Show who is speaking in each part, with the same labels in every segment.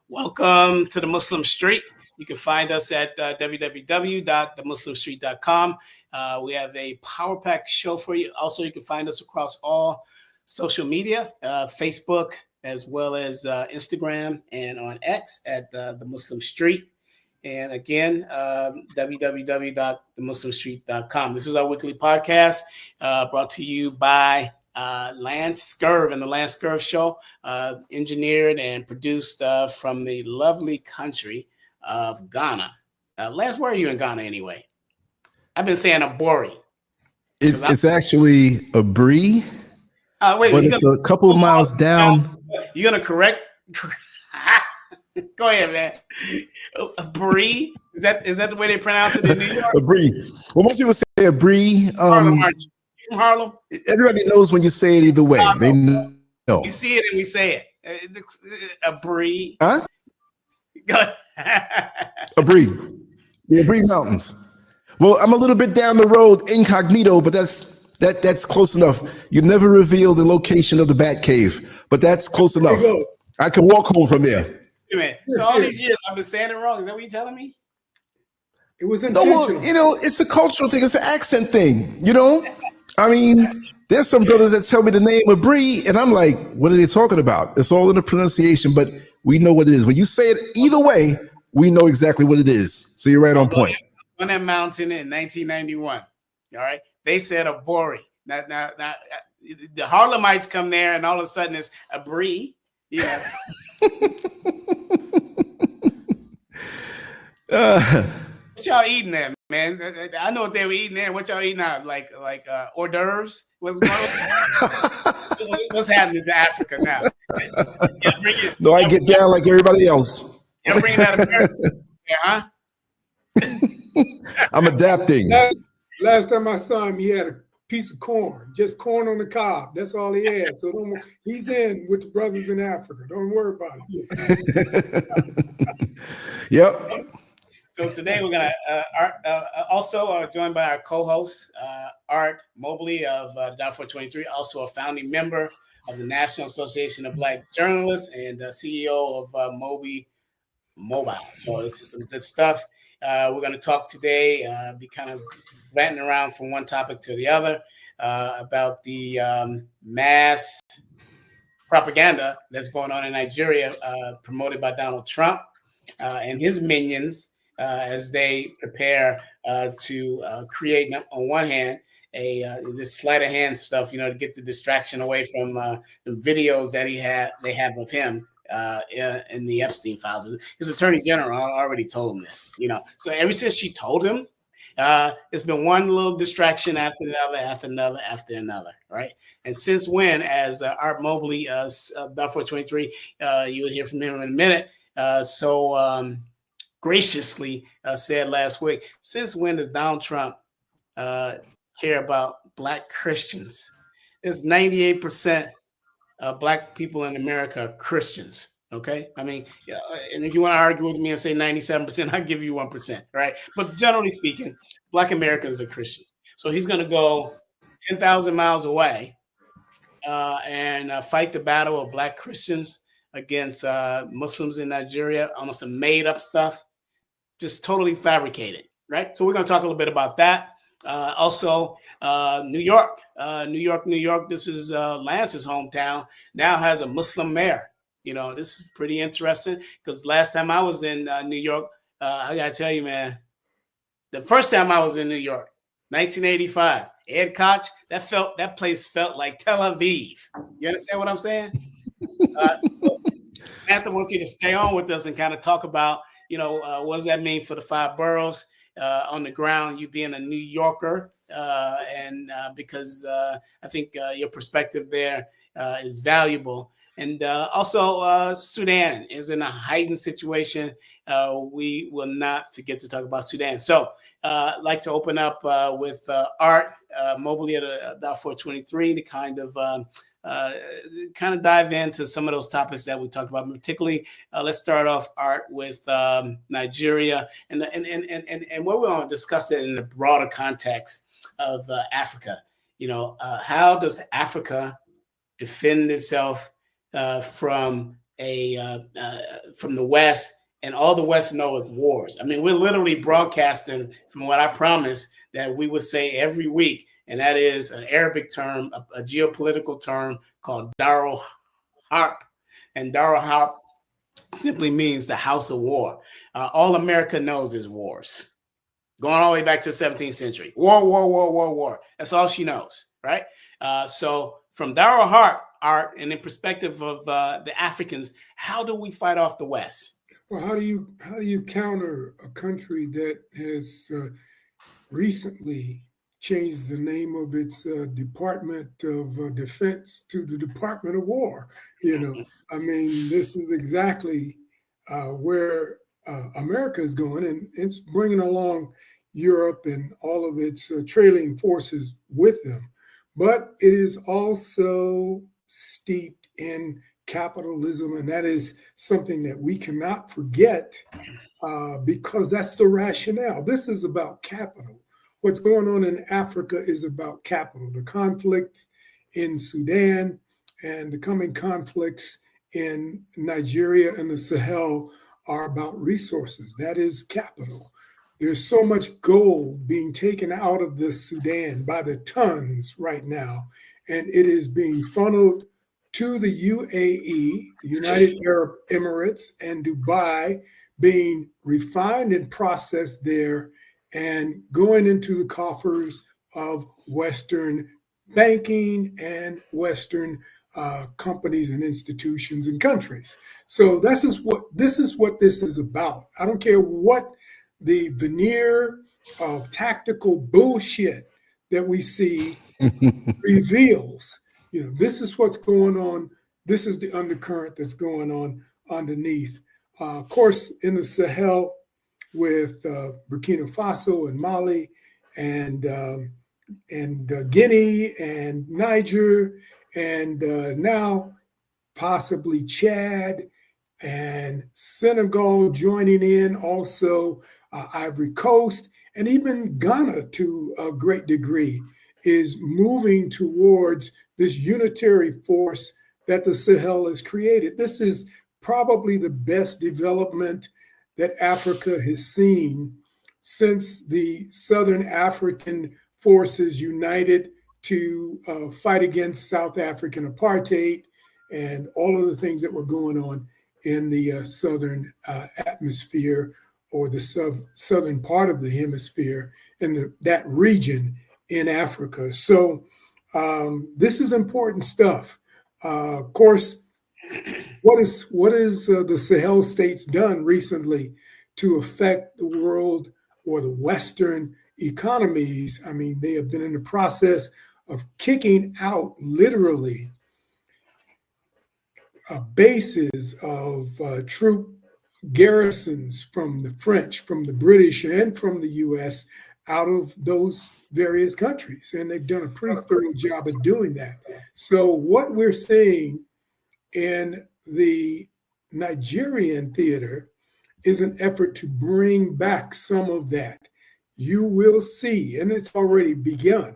Speaker 1: Welcome to the Muslim Street. You can find us at www.themuslimstreet.com. We have a power pack show for you. Also, you can find us across all social media, Facebook, as well as Instagram and on X at the Muslim Street. And again, www.themuslimstreet.com. This is our weekly podcast brought to you by Lance Scurv and the Lance Scurv Show, engineered and produced from the lovely country of Ghana. Lance, where are you in Ghana anyway? I've been saying Abori.
Speaker 2: It's actually a Bree.
Speaker 1: Wait,
Speaker 2: but it's a couple of miles down.
Speaker 1: You're gonna correct? Go ahead, man. A Bree? Is that the way they pronounce it in New York?
Speaker 2: A Bree. Well, most people say a Bree.
Speaker 1: Harlem, from Harlem.
Speaker 2: Everybody knows when you say it either way. They know.
Speaker 1: We see it and we say it. A Bree.
Speaker 2: Huh? A Bree. The Bree Mountains. Well, I'm a little bit down the road, incognito, but that's close enough. You never reveal the location of the Bat Cave, but that's close enough. I can walk home from there.
Speaker 1: Wait a minute. So all these years I've been saying it wrong. Is that what you're telling me?
Speaker 3: It was intentional.
Speaker 2: No, well, it's a cultural thing. It's an accent thing. I mean, there's some brothers that tell me the name of Bree, and I'm like, what are they talking about? It's all in the pronunciation, but we know what it is. When you say it either way, we know exactly what it is. So you're right on point.
Speaker 1: On that mountain in 1991, all right, they said Abori. Now, the Harlemites come there, and all of a sudden it's a Bree. Yeah. What y'all eating there, man? I know what they were eating there. What y'all eating now? Like hors d'oeuvres? What's happening to Africa now?
Speaker 2: No, I get down like everybody else.
Speaker 1: You're bringing that American, huh?
Speaker 2: I'm adapting.
Speaker 3: Last time I saw him, he had a piece of corn, just corn on the cob. That's all he had. So he's in with the brothers in Africa. Don't worry about
Speaker 2: it. Yep.
Speaker 1: So today we're gonna also joined by our co-host Art Mobley of Darfur 23, also a founding member of the National Association of Black Journalists and CEO of Moby Mobile. So it's just some good stuff. We're going to talk today, be kind of ranting around from one topic to the other about the mass propaganda that's going on in Nigeria, promoted by Donald Trump and his minions as they prepare to create, on one hand, this sleight of hand stuff, to get the distraction away from the videos that they have of him in the Epstein files. His attorney general already told him this, So ever since she told him, it's been one little distraction after another, right? And since when, as Art Mobley, Darfur 23, you will hear from him in a minute, graciously said last week, since when does Donald Trump care about Black Christians? There's 98% of Black people in America are Christians. Okay, I mean, and if you want to argue with me and say 97%, I'll give you 1%, right? But generally speaking, Black Americans are Christians. So he's going to go 10,000 miles away and fight the battle of Black Christians against Muslims in Nigeria on some made up stuff, just totally fabricated, right? So we're going to talk a little bit about that. Also, New York. This is Lance's hometown. Now has a Muslim mayor. This is pretty interesting because last time I was in New York, I got to tell you, man, the first time I was in New York, 1985, Ed Koch, that place felt like Tel Aviv. You understand what I'm saying? So, Lance, I want you to stay on with us and kind of talk about, what does that mean for the 5 boroughs on the ground, you being a New Yorker, and because I think your perspective there is valuable. And also, Sudan is in a heightened situation. We will not forget to talk about Sudan. So I'd like to open up with Art Mobley at Darfur 23 to kind of dive into some of those topics that we talked about. Particularly, let's start off, Art, with Nigeria, and what we want to discuss that in the broader context of Africa. How does Africa defend itself from from the West, and all the West know is wars. I mean, we're literally broadcasting from what I promised that we would say every week, and that is an Arabic term, a geopolitical term called Darul Harp, and Darul Harp simply means the house of war. All America knows is wars, going all the way back to the 17th century. War, war, war, war, war. That's all she knows, right? So from Darul Harp art, and in perspective of the Africans, how do we fight off the West?
Speaker 3: Well, how do you counter a country that has recently changed the name of its Department of Defense to the Department of War? You know, I mean, this is exactly where America is going, and it's bringing along Europe and all of its trailing forces with them. But it is also steeped in capitalism, and that is something that we cannot forget because that's the rationale. This is about capital. What's going on in Africa is about capital. The conflict in Sudan and the coming conflicts in Nigeria and the Sahel are about resources. That is capital. There's so much gold being taken out of the Sudan by the tons right now, and it is being funneled to the UAE, the United Arab Emirates, and Dubai, being refined and processed there and going into the coffers of Western banking and Western companies and institutions and countries. So this is what this is about. I don't care what the veneer of tactical bullshit that we see reveals. You know, this is what's going on. This is the undercurrent that's going on underneath. Of course, in the Sahel with Burkina Faso and Mali and Guinea and Niger and now possibly Chad and Senegal joining in, also Ivory Coast, and even Ghana to a great degree is moving towards this unitary force that the Sahel has created. This is probably the best development that Africa has seen since the Southern African forces united to fight against South African apartheid and all of the things that were going on in the southern atmosphere, or the southern part of the hemisphere, in that region in Africa. So this is important stuff. Of course, what is the Sahel states done recently to affect the world or the Western economies? I mean, they have been in the process of kicking out literally bases of troop garrisons from the French, from the British, and from the US out of those various countries. And they've done a pretty thorough job of doing that. So what we're seeing in the Nigerian theater is an effort to bring back some of that. You will see, and it's already begun,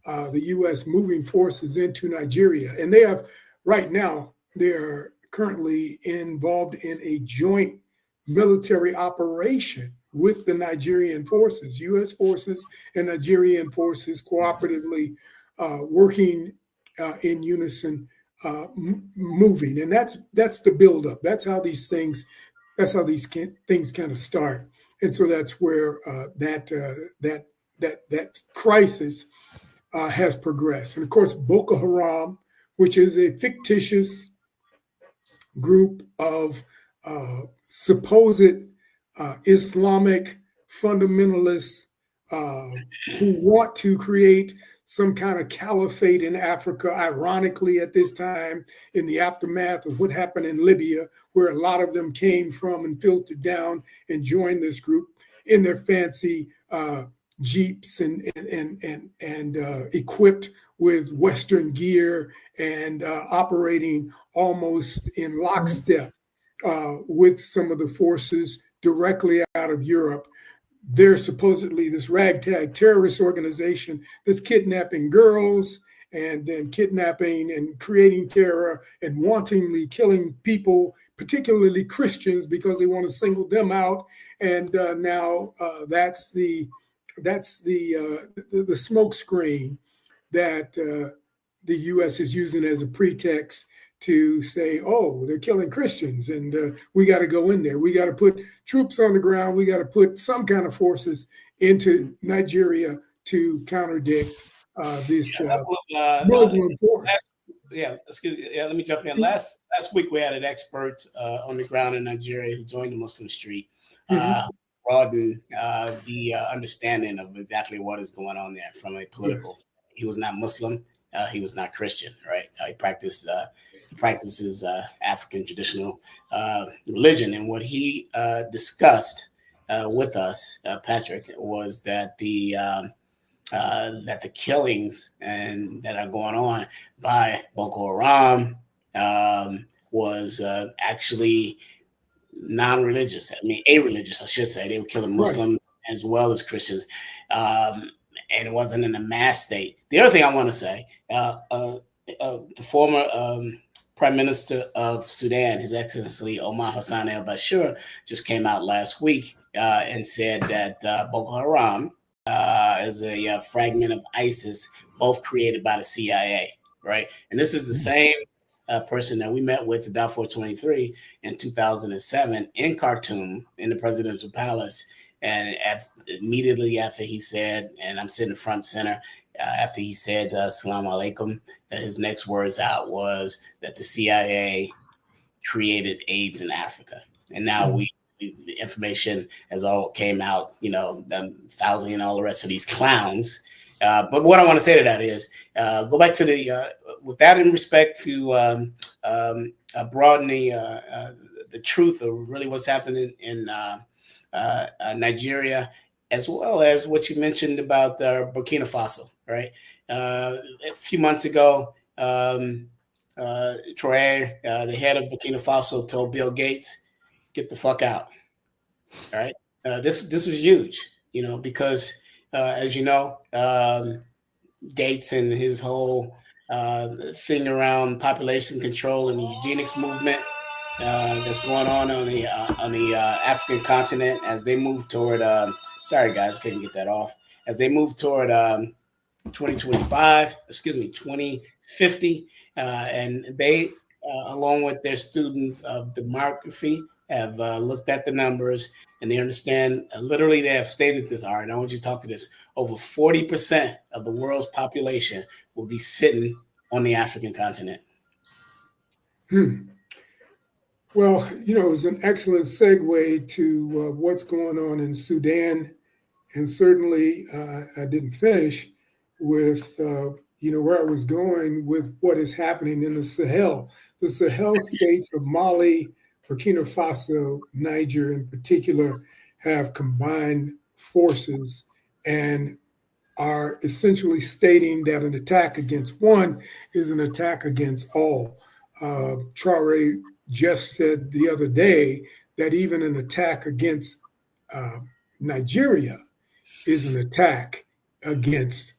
Speaker 3: the US moving forces into Nigeria. And they have, right now, they're currently involved in a joint military operation with the Nigerian forces, US forces and Nigerian forces cooperatively working in unison, moving. And that's the buildup. That's how these things kind of start. And so that's where that crisis has progressed. And of course, Boko Haram, which is a fictitious group of supposed Islamic fundamentalists who want to create some kind of caliphate in Africa, ironically at this time, in the aftermath of what happened in Libya, where a lot of them came from and filtered down and joined this group in their fancy Jeeps and equipped with Western gear and operating almost in lockstep with some of the forces directly out of Europe. They're supposedly this ragtag terrorist organization that's kidnapping girls and then kidnapping and creating terror and wantonly killing people particularly Christians, because they want to single them out. And now that's the smoke screen that the U.S. is using as a pretext to say, oh, they're killing Christians, and we got to go in there. We got to put troops on the ground. We got to put some kind of forces into Nigeria to counterdict this Muslim force.
Speaker 1: Excuse me. Yeah, let me jump in. Last week we had an expert on the ground in Nigeria who joined the Muslim Street, broaden the understanding of exactly what is going on there from a political. Yes. He was not Muslim. He was not Christian, right? He practices African traditional religion, and what he discussed with us, Patrick, was that the killings and that are going on by Boko Haram was actually non-religious. I mean, a-religious, I should say. They were killing Muslims as well as Christians. And it wasn't in a mass state. The other thing I want to say, the former Prime Minister of Sudan, His Excellency Omar Hassan al-Bashir, just came out last week and said that Boko Haram is a fragment of ISIS, both created by the CIA, right? And this is the same person that we met with at Darfur 23 in 2007 in Khartoum in the presidential palace. And immediately after he said, and I'm sitting front center, after he said, Assalamu alaikum, his next words out was that the CIA created AIDS in Africa. And now the information has all came out, Fauci and all the rest of these clowns. But what I want to say to that is go back to with that in respect to broaden the truth of really what's happening in Nigeria, as well as what you mentioned about Burkina Faso, right? A few months ago, Traoré, the head of Burkina Faso, told Bill Gates, "Get the fuck out." All right. This was huge, because as you know, Gates and his whole thing around population control and the eugenics movement that's going on the African continent as they move toward. Sorry, guys, couldn't get that off. As they move toward 2050, and they, along with their students of demography, have looked at the numbers and they understand. Literally, they have stated this. All right, I want you to talk to this. Over 40% of the world's population will be sitting on the African continent.
Speaker 3: Well, it's an excellent segue to what's going on in Sudan. And certainly I didn't finish with, where I was going with what is happening in the Sahel. The Sahel states of Mali, Burkina Faso, Niger in particular, have combined forces and are essentially stating that an attack against one is an attack against all. Traoré just said the other day that even an attack against Nigeria is an attack against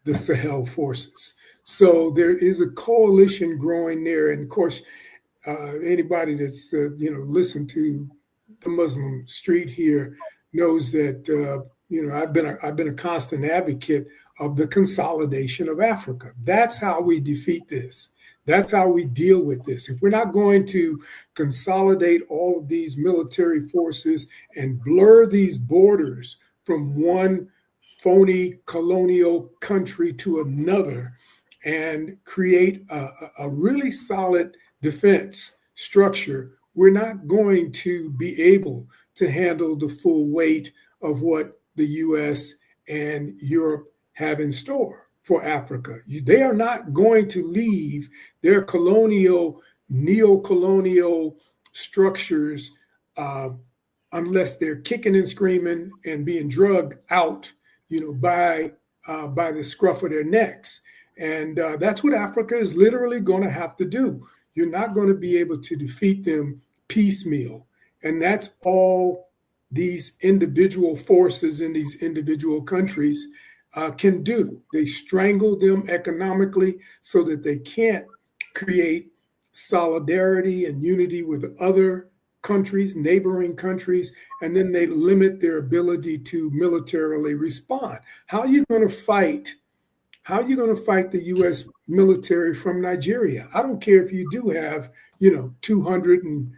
Speaker 3: the Sahel forces. So there is a coalition growing there. And of course, anybody that's, listened to the Muslim Street here knows that, I've been a constant advocate of the consolidation of Africa. That's how we defeat this. That's how we deal with this. If we're not going to consolidate all of these military forces and blur these borders from one phony colonial country to another and create a really solid defense structure, we're not going to be able to handle the full weight of what the US and Europe have in store for Africa. They are not going to leave their colonial, neo-colonial structures unless they're kicking and screaming and being drugged out, by the scruff of their necks. And that's what Africa is literally going to have to do. You're not going to be able to defeat them piecemeal. And that's all these individual forces in these individual countries can do. They strangle them economically so that they can't create solidarity and unity with other countries, neighboring countries, and then they limit their ability to militarily respond. How are you going to fight? How are you going to fight the U.S. military from Nigeria? I don't care if you do have, 200 and,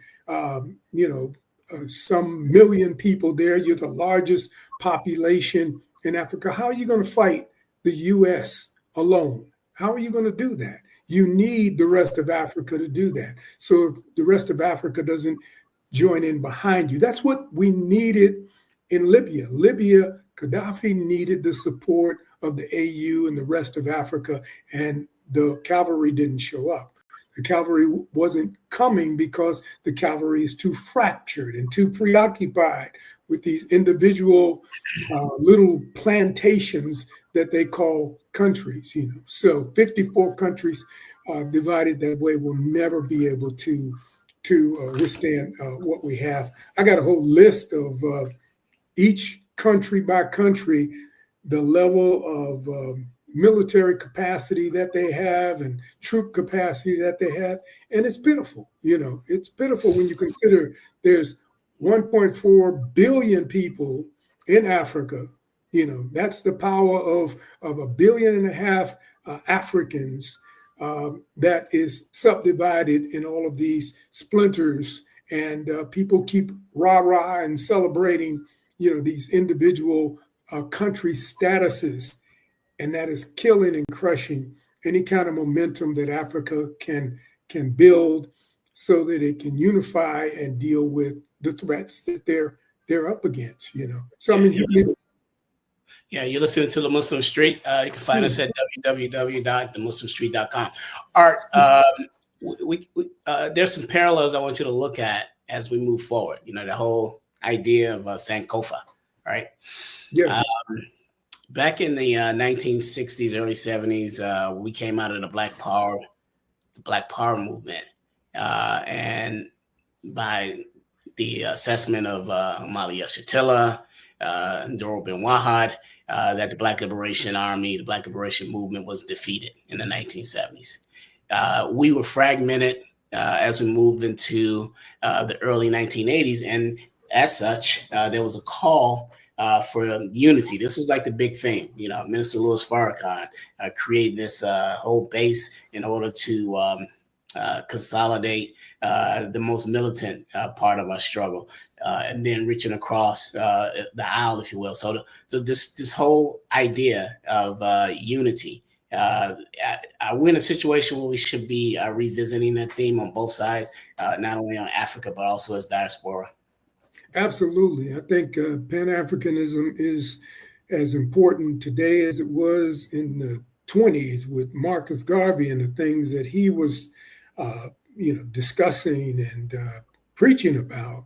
Speaker 3: some million people there. You're the largest population in Africa. How are you going to fight the U.S. alone? How are you going to do that? You need the rest of Africa to do that. So if the rest of Africa doesn't join in behind you, that's what we needed in Libya. Gaddafi needed the support of the AU and the rest of Africa, and the cavalry didn't show up. The cavalry wasn't coming because the cavalry is too fractured and too preoccupied with these individual little plantations that they call countries. So 54 countries divided that way will never be able to withstand what we have. I got a whole list of each country by country, the level of military capacity that they have and troop capacity that they have. And it's pitiful. It's pitiful when you consider there's 1.4 billion people in Africa. That's the power of 1.5 billion Africans that is subdivided in all of these splinters. And people keep rah-rah and celebrating, these individual country statuses. And that is killing and crushing any kind of momentum that Africa can build so that it can unify and deal with the threats that they're up against, So I mean,
Speaker 1: you're listening to The Muslim Street. You can find us at www.themuslimstreet.com. Art, there's some parallels I want you to look at as we move forward. The whole idea of Sankofa, right?
Speaker 3: Yes.
Speaker 1: Back in the 1960s, early 70s, we came out of the Black Power movement, and by the assessment of Omali Yeshitela, Doro bin Wahad, that the Black Liberation Army, the Black Liberation Movement was defeated in the 1970s. We were fragmented as we moved into the early 1980s, and as such, there was a call for unity. This was like the big thing, Minister Louis Farrakhan created this whole base in order to consolidate the most militant part of our struggle, and then reaching across the aisle, if you will. So this whole idea of unity, are we in a situation where we should be revisiting that theme on both sides, not only on Africa, but also as diaspora?
Speaker 3: Absolutely. I think Pan-Africanism is as important today as it was in the 20s with Marcus Garvey and the things that he was, discussing and preaching about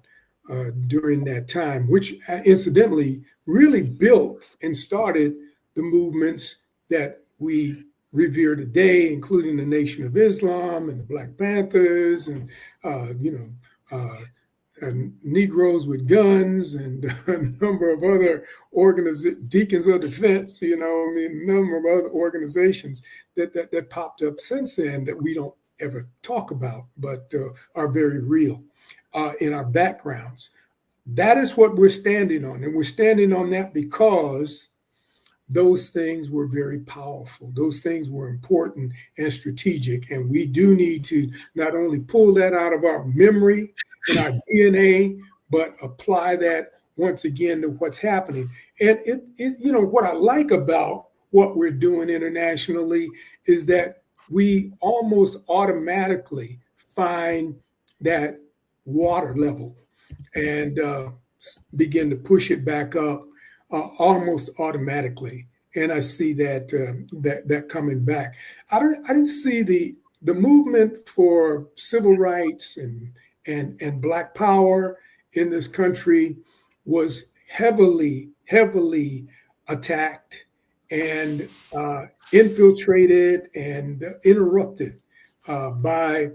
Speaker 3: during that time, which incidentally really built and started the movements that we revere today, including the Nation of Islam and the Black Panthers and, and Negroes with guns and a number of other Deacons of Defense, a number of other organizations that popped up since then that we don't ever talk about, but are very real in our backgrounds. That is what we're standing on. And we're standing on that because those things were very powerful. Those things were important and strategic. And we do need to not only pull that out of our memory and our DNA, but apply that once again to what's happening. And what I like about what we're doing internationally is that we almost automatically find that water level and begin to push it back up almost automatically. And I see that coming back. I didn't see the movement for civil rights and Black power in this country was heavily attacked and infiltrated and interrupted by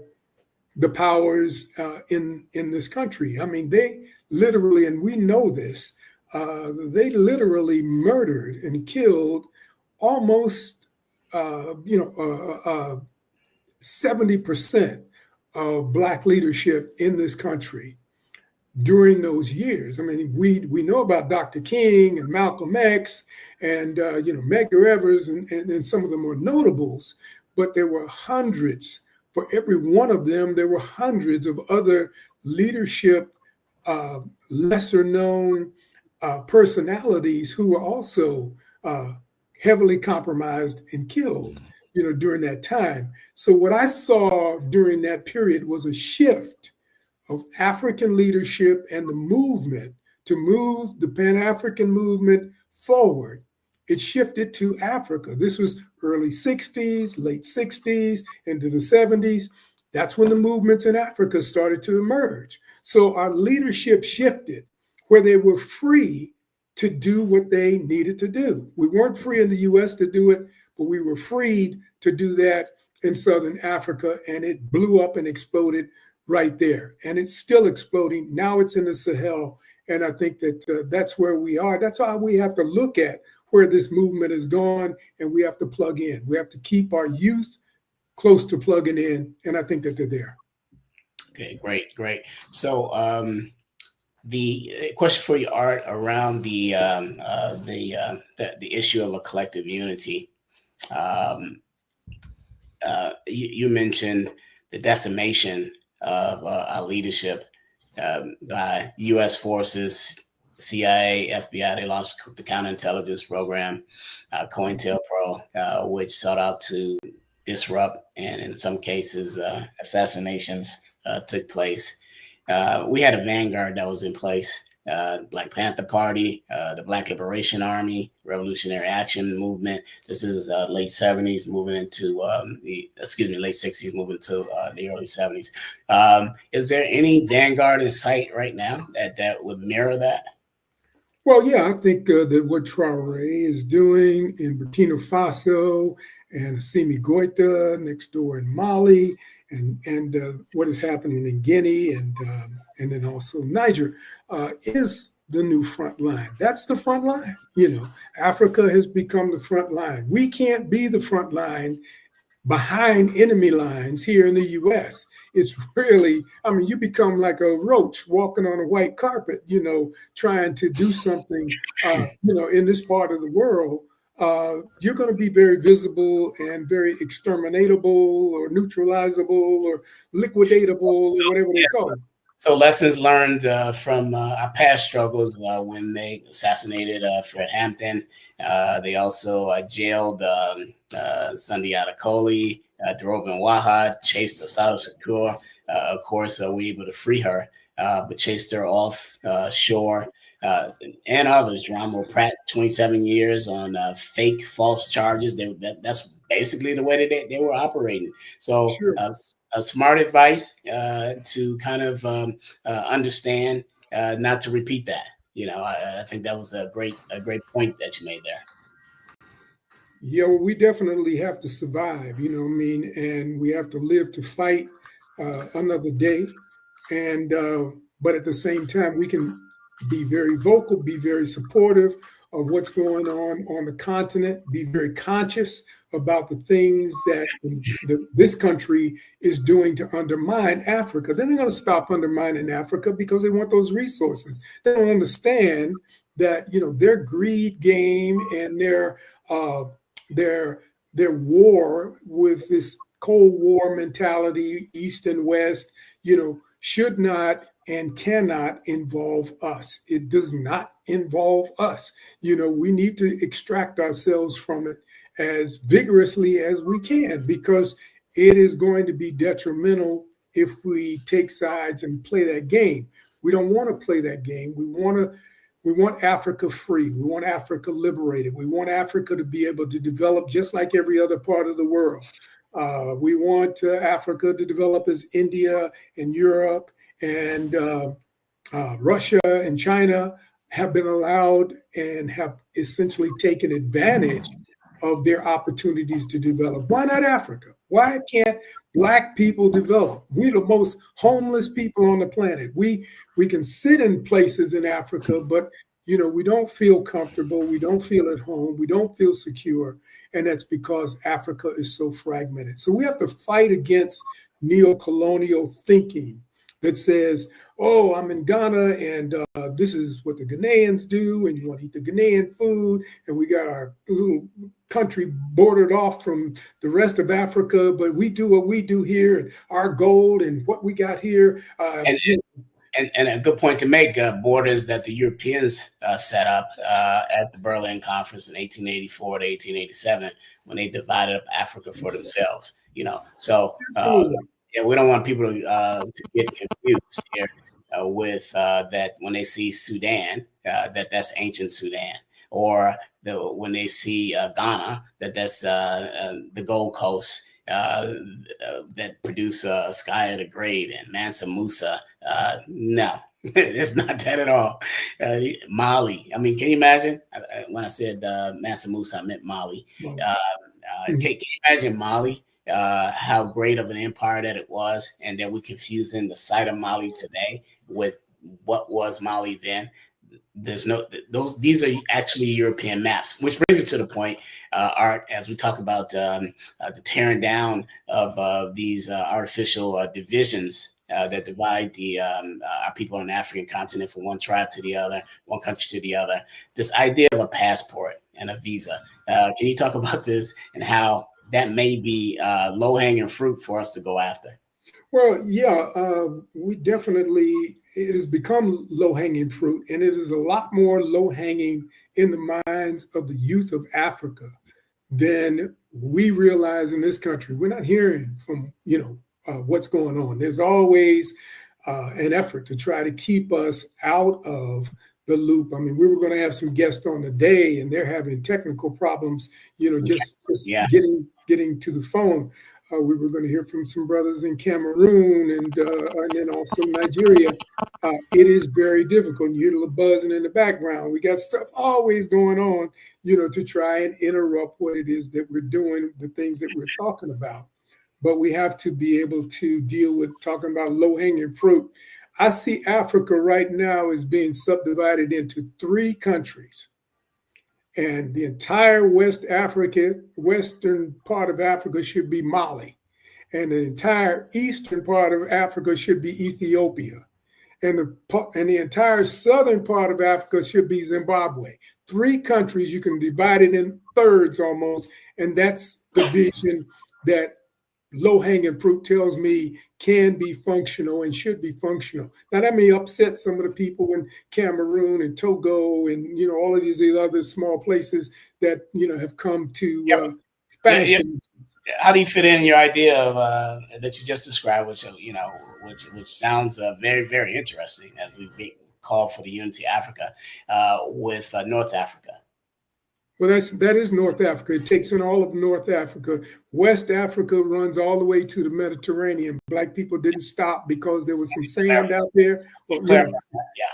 Speaker 3: the powers in this country. I mean, they literally, and we know this, they literally murdered and killed almost 70% of Black leadership in this country during those years. I mean, we know about Dr. King and Malcolm X and Medgar Evers and some of the more notables, but there were hundreds. For every one of them, there were hundreds of other leadership, lesser known personalities who were also heavily compromised and killed, during that time. So what I saw during that period was a shift of African leadership and the movement to move the Pan-African movement forward. It shifted to Africa. This was early 60s, late 60s, into the 70s. That's when the movements in Africa started to emerge. So our leadership shifted where they were free to do what they needed to do. We weren't free in the US to do it, but we were freed to do that in Southern Africa, and it blew up and exploded right there. And it's still exploding. Now it's in the Sahel. And I think that that's where we are. That's how we have to look at where this movement is going, and we have to plug in. We have to keep our youth close to plugging in, and I think that they're there.
Speaker 1: Okay, great. So the question for you, Art, around the issue of a collective unity. You mentioned the decimation of our leadership by U.S. forces, CIA, FBI. They launched the counterintelligence program, COINTELPRO, which sought out to disrupt, and in some cases, assassinations took place. We had a vanguard that was in place. Black Panther Party, the Black Liberation Army, Revolutionary Action Movement. This is late 70s, moving into late 60s, moving to the early 70s. Is there any vanguard in sight right now that would mirror that?
Speaker 3: Well, yeah, I think that what Traore is doing in Burkina Faso and Assimi Goïta next door in Mali, and what is happening in Guinea and then also Niger is the new front line. That's the front line. Africa has become the front line. We can't be the front line behind enemy lines here in the U.S. It's really, you become like a roach walking on a white carpet, trying to do something, in this part of the world. You're going to be very visible and very exterminatable or neutralizable or liquidatable or whatever they call it.
Speaker 1: So lessons learned from our past struggles when they assassinated Fred Hampton. They also jailed Sundiata Acoli, Doroben Wahad, chased Asado Shakur. Of course, we were able to free her, but chased her off shore. And others, Dramo Pratt, 27 years on fake, false charges. That's basically the way that they were operating. So
Speaker 3: Sure.
Speaker 1: A smart advice to kind of understand not to repeat that. I think that was a great point that you made there.
Speaker 3: Yeah, well, we definitely have to survive, and we have to live to fight another day. And but at the same time, we can be very vocal, be very supportive of what's going on the continent, be very conscious about the things that this country is doing to undermine Africa. Then they're going to stop undermining Africa because they want those resources. They don't understand that, their greed game and their war with this Cold War mentality, East and West, should not and cannot involve us. It does not involve us. We need to extract ourselves from it as vigorously as we can, because it is going to be detrimental if we take sides and play that game. We don't want to play that game. We want Africa free. We want Africa liberated. We want Africa to be able to develop just like every other part of the world. We want Africa to develop as India and Europe and Russia and China have been allowed and have essentially taken advantage of their opportunities to develop. Why not Africa? Why can't Black people develop? We're the most homeless people on the planet. We can sit in places in Africa, but we don't feel comfortable. We don't feel at home. We don't feel secure. And that's because Africa is so fragmented. So we have to fight against neo-colonial thinking that says, oh, I'm in Ghana and this is what the Ghanaians do, and you want to eat the Ghanaian food, and we got our little country bordered off from the rest of Africa, but we do what we do here, and our gold and what we got here.
Speaker 1: And a good point to make, borders that the Europeans set up at the Berlin Conference in 1884 to 1887 when they divided up Africa for themselves. So yeah, we don't want people to get confused here with that when they see Sudan, that's ancient Sudan, or when they see Ghana, that's the Gold Coast. That produce Sky the Great and Mansa Musa. No, it's not that at all. Mali. I mean, can you imagine? When I said Mansa Musa, I meant Mali. Can you imagine Mali? How great of an empire that it was, and that we're confusing the site of Mali today with what was Mali then. There's no these are actually European maps, which brings it to the point, Art, as we talk about the tearing down of these artificial divisions that divide our people on the African continent from one tribe to the other, one country to the other. This idea of a passport and a visa. Can you talk about this and how that may be low-hanging fruit for us to go after?
Speaker 3: Well, yeah, we definitely, it has become low-hanging fruit, and it is a lot more low-hanging in the minds of the youth of Africa than we realize in this country. We're not hearing from, what's going on. There's always an effort to try to keep us out of the loop. I mean, we were going to have some guests on today, and they're having technical problems, just getting to the phone. We were going to hear from some brothers in Cameroon and then also Nigeria. It is very difficult. You hear the buzzing in the background. We got stuff always going on, to try and interrupt what it is that we're doing, the things that we're talking about. But we have to be able to deal with talking about low-hanging fruit. I see Africa right now as being subdivided into 3 countries. And the entire western part of Africa should be Mali. And the entire eastern part of Africa should be Ethiopia. And the entire southern part of Africa should be Zimbabwe. 3 countries, you can divide it in thirds almost. And that's the vision that low-hanging fruit tells me can be functional and should be functional. Now, that may upset some of the people in Cameroon and Togo and, all of these other small places that, have come to fashion.
Speaker 1: How do you fit in your idea of that you just described, which sounds very, very interesting as we call for the unity of Africa with North Africa?
Speaker 3: Well, that is North Africa. It takes in all of North Africa. West Africa runs all the way to the Mediterranean. Black people didn't stop because there was some sand out there. Well,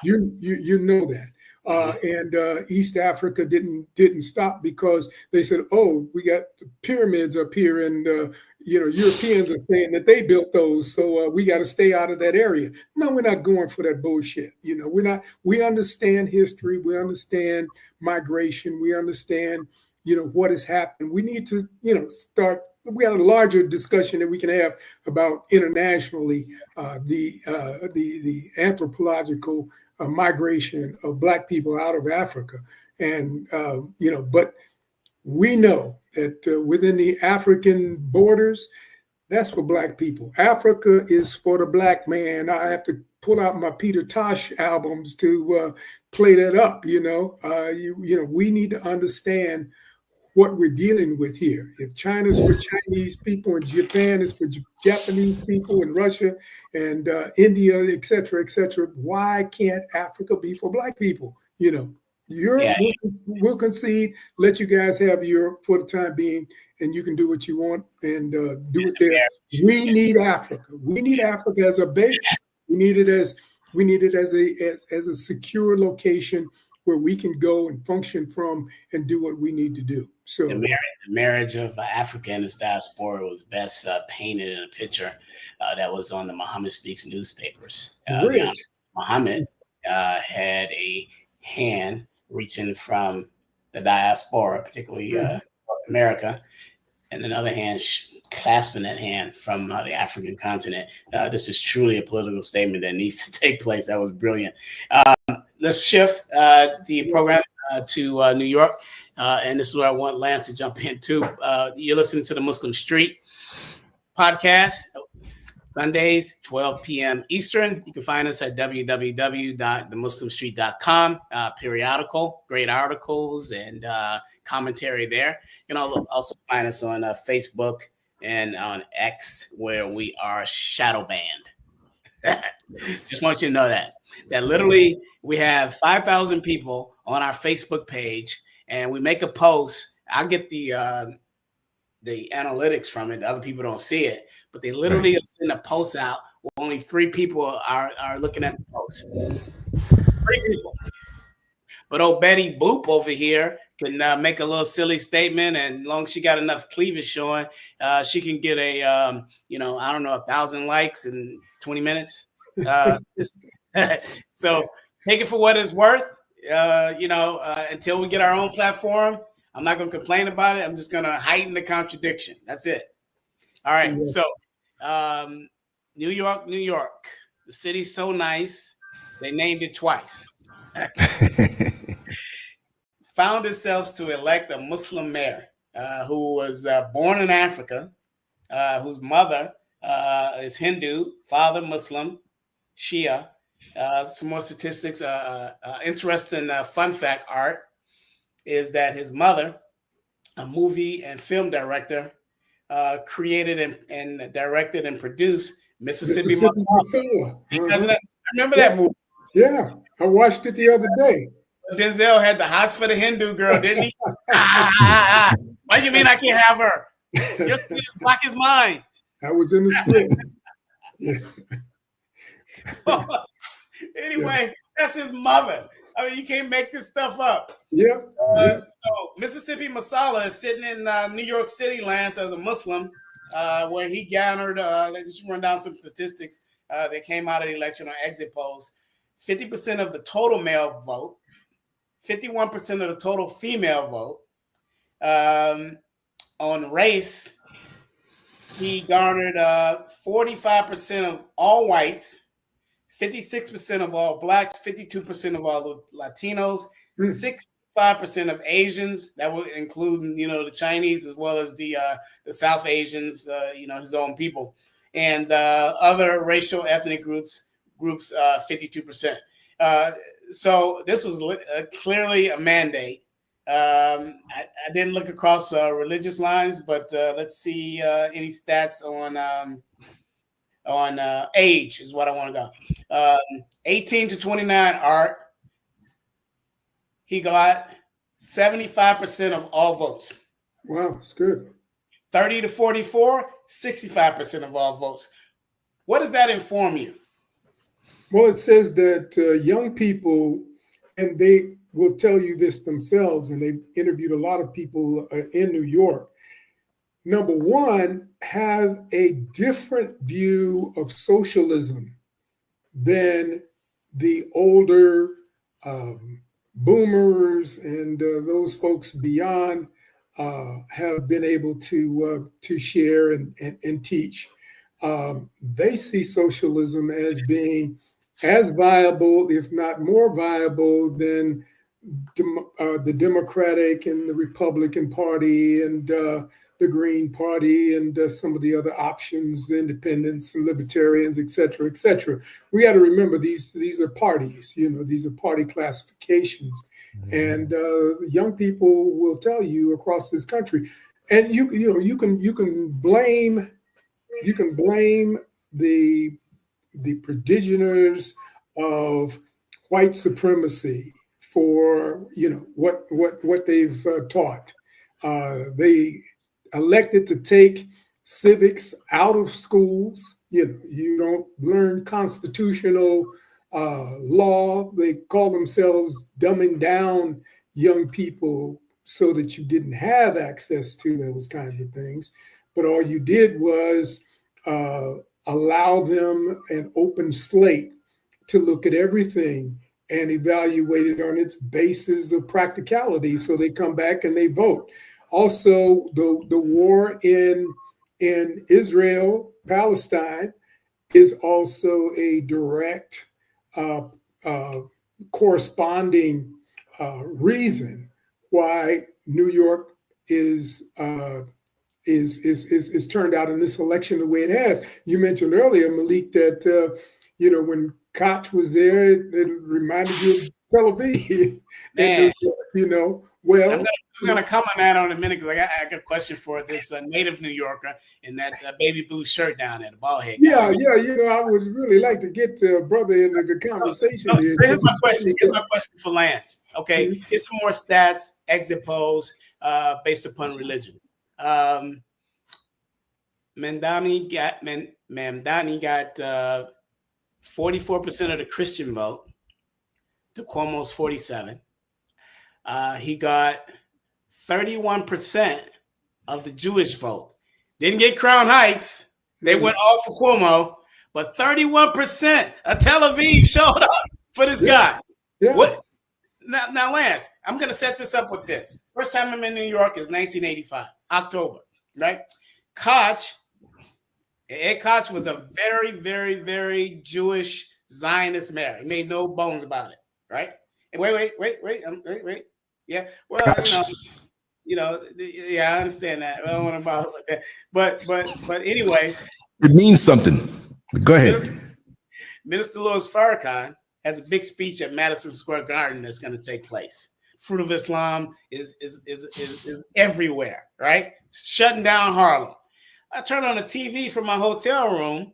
Speaker 3: you know that. And East Africa didn't stop because they said, oh, we got the pyramids up here, and Europeans are saying that they built those, so we got to stay out of that area. No, we're not going for that bullshit. We're not. We understand history. We understand migration. We understand what has happened. We need to start. We got a larger discussion that we can have about internationally the anthropological migration of Black people out of Africa. And, but we know that within the African borders, that's for Black people. Africa is for the Black man. I have to pull out my Peter Tosh albums to play that up. We need to understand what we're dealing with here. If China's for Chinese people and Japan is for Japanese people and Russia and India, et cetera, why can't Africa be for Black people? We'll concede, let you guys have Europe for the time being, and you can do what you want and do it there. We need Africa. We need Africa as a base. We need it as a secure location where we can go and function from and do what we need to do. So
Speaker 1: the marriage of Africa and its diaspora was best painted in a picture that was on the Muhammad Speaks newspapers. Muhammad had a hand reaching from the diaspora, particularly North America, and another hand clasping that hand from the African continent. This is truly a political statement that needs to take place. That was brilliant. Let's shift the program to New York. And this is where I want Lance to jump into. You're listening to the Muslim Street podcast, Sundays, 12 p.m. Eastern. You can find us at www.themuslimstreet.com. Periodical, great articles and commentary there. You can also find us on Facebook and on X, where we are shadow banned. Just want you to know that literally we have 5,000 people on our Facebook page, and we make a post. I'll get the analytics from it. The other people don't see it, but they literally send a post out where only 3 people are looking at the post. 3 people. But old Betty Boop over here can make a little silly statement, and as long as she got enough cleavage showing, she can get a, I don't know, 1,000 likes in 20 minutes. So take it for what it's worth. Until we get our own platform, I'm not going to complain about it. I'm just going to heighten the contradiction. That's it. All right. Yes. So New York, the city's so nice, they named it twice. Found itself to elect a Muslim mayor who was born in Africa, whose mother is Hindu, father Muslim, Shia. Some more statistics. Interesting fun fact, Art, is that his mother, a movie and film director, created and directed and produced Mississippi Masala. I remember that movie.
Speaker 3: Yeah, I watched it the other day.
Speaker 1: Denzel had the hots for the Hindu girl, didn't he? Why do you mean I can't have her? Your skin is black as mine.
Speaker 3: That was in the script. Yeah.
Speaker 1: Anyway, that's his mother. I mean, you can't make this stuff up.
Speaker 3: Yeah.
Speaker 1: So Mississippi Masala is sitting in New York City, Lance, as a Muslim, where he garnered, let's just run down some statistics that came out of the election on exit polls. 50% of the total male vote, 51% of the total female vote. On race, he garnered 45% of all whites, 56% of all blacks, 52% of all Latinos, 65% of Asians. That would include, the Chinese as well as the South Asians, his own people, and other racial ethnic groups 52%. So this was clearly a mandate. I didn't look across religious lines, but let's see any stats on age is what I want to go. 18 to 29, Art. He got 75% of all votes.
Speaker 3: Wow, it's good.
Speaker 1: 30 to 44, 65% of all votes. What does that inform you?
Speaker 3: Well, it says that young people, and they will tell you this themselves, and they interviewed a lot of people in New York. Number one, have a different view of socialism than the older boomers and those folks beyond have been able to share and teach. They see socialism as being as viable, if not more viable, than the Democratic and the Republican Party and the Green Party and some of the other options, the independents and libertarians, et cetera, et cetera. We got to remember these are parties, these are party classifications. And young people will tell you across this country, and you can blame the progenitors of white supremacy for what they've taught. They elected to take civics out of schools. You don't learn constitutional law. They call themselves dumbing down young people so that you didn't have access to those kinds of things. But all you did was allow them an open slate to look at everything and evaluate it on its basis of practicality. So they come back and they vote. Also, the war in in Israel, Palestine is also a direct corresponding reason why New York is turned out in this election the way it has. You mentioned earlier, Malik, that when Koch was there, it reminded you of Tel Aviv in New York. Well,
Speaker 1: I'm gonna come on that in a minute because I got a question for this native New Yorker in that baby blue shirt down there, the bald head.
Speaker 3: Yeah, I would really like to get brother into the conversation here.
Speaker 1: Here's my question. Here's my question for Lance. Okay, here's some more stats, exit polls based upon religion. Mamdani got 44% of the Christian vote to Cuomo's 47. He got 31% of the Jewish vote. Didn't get Crown Heights. They went all for Cuomo, but 31% of Tel Aviv showed up for this guy.
Speaker 3: Yeah.
Speaker 1: What? Now, Lance, I'm going to set this up with this. First time I'm in New York is 1985, October, right? Ed Koch was a very, very, very Jewish Zionist mayor. He made no bones about it, right? And wait. Yeah, well, I understand that. I don't want to bother with that. But anyway,
Speaker 2: it means something. Go ahead.
Speaker 1: Minister Louis Farrakhan has a big speech at Madison Square Garden that's going to take place. Fruit of Islam is everywhere, right? Shutting down Harlem. I turn on the TV from my hotel room,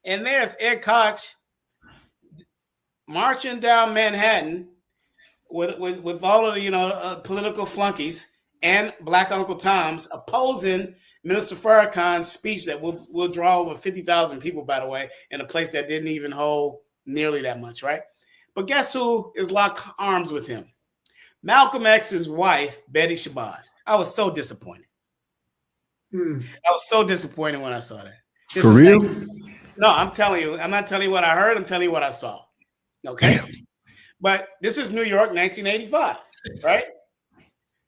Speaker 1: and there's Ed Koch marching down Manhattan with all of the political flunkies and Black Uncle Toms opposing Minister Farrakhan's speech that will draw over 50,000 people, by the way, in a place that didn't even hold nearly that much, right? But guess who is locked arms with him? Malcolm X's wife, Betty Shabazz. I was so disappointed. I was so disappointed when I saw that.
Speaker 2: For real?
Speaker 1: No, I'm telling you. I'm not telling you what I heard. I'm telling you what I saw. Okay? Damn. But this is New York, 1985, right?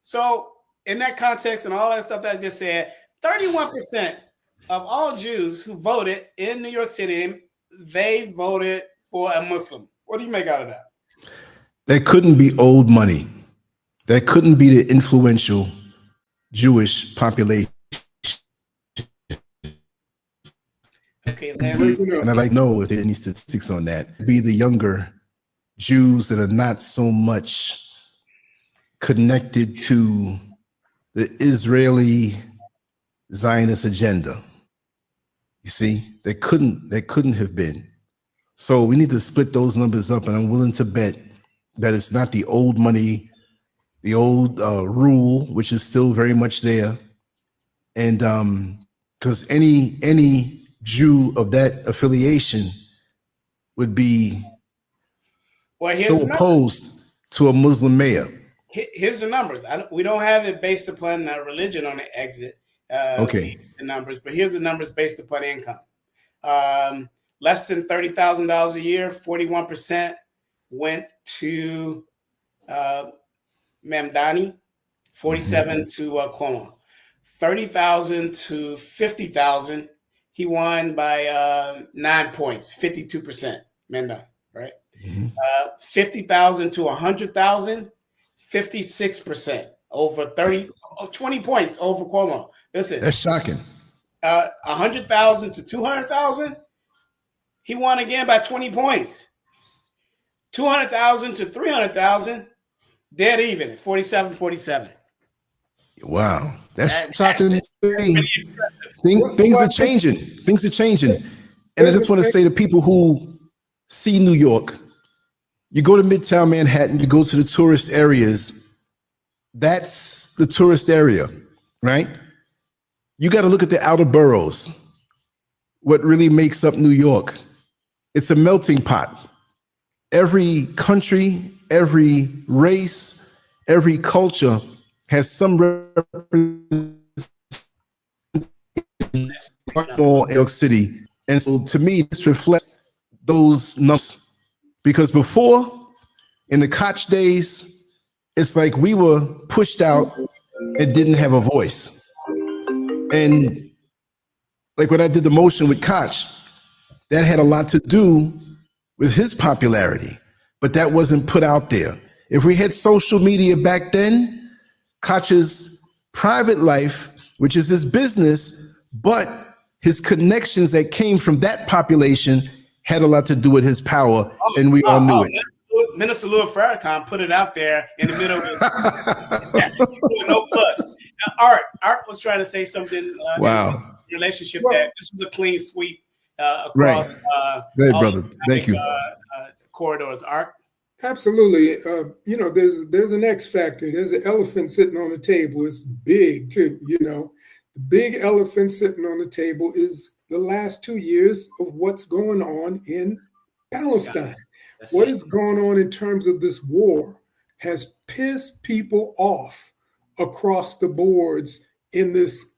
Speaker 1: So in that context and all that stuff that I just said, 31% of all Jews who voted in New York City, they voted for a Muslim. What do you make out of that?
Speaker 2: That couldn't be old money. That couldn't be the influential Jewish population.
Speaker 1: Okay, Lance.
Speaker 2: And I'd like to know if there are any statistics on that. Be the younger Jews that are not so much connected to the Israeli Zionist agenda. You see, they couldn't have been. So we need to split those numbers up, and I'm willing to bet that it's not the old money, the old rule, which is still very much there. And because any Jew of that affiliation would be so opposed to a Muslim mayor.
Speaker 1: Here's the numbers. We don't have it based upon religion on the exit.
Speaker 2: Okay.
Speaker 1: The numbers, but here's the numbers based upon income. Less than $30,000 a year, 41% went to Mamdani, 47% to Cuomo. 30,000 to 50,000, he won by 9 points, 52%. Mamdani, right? 50,000 to 100,000, 56%, over 20 points over Cuomo. Listen,
Speaker 2: that's shocking.
Speaker 1: 100,000 to 200,000, he won again by 20 points. 200,000 to 300,000, dead even at 47-47.
Speaker 2: Wow, that's shocking. Things are changing. Things are changing. And I just want to say to people who see New York, you go to Midtown Manhattan, you go to the tourist areas. That's the tourist area, right? You got to look at the outer boroughs. What really makes up New York? It's a melting pot. Every country, every race, every culture has some representation in New York City. And so to me, this reflects those numbers. Because before, in the Koch days, it's like we were pushed out and didn't have a voice. And like when I did the motion with Koch, that had a lot to do with his popularity, but that wasn't put out there. If we had social media back then, Koch's private life, which is his business, but his connections that came from that population had a lot to do with his power, and we all knew it.
Speaker 1: Minister Louis Farrakhan put it out there in the middle of it. No plus. Now, Art was trying to say something.
Speaker 2: Wow.
Speaker 1: Relationship that this was a clean sweep across
Speaker 2: Good, brother. Thank you.
Speaker 1: Corridors. Art.
Speaker 3: Absolutely. There's an X factor. There's an elephant sitting on the table. It's big too. The big elephant sitting on the table is the last 2 years of what's going on in Palestine. What is going on in terms of this war has pissed people off across the boards in this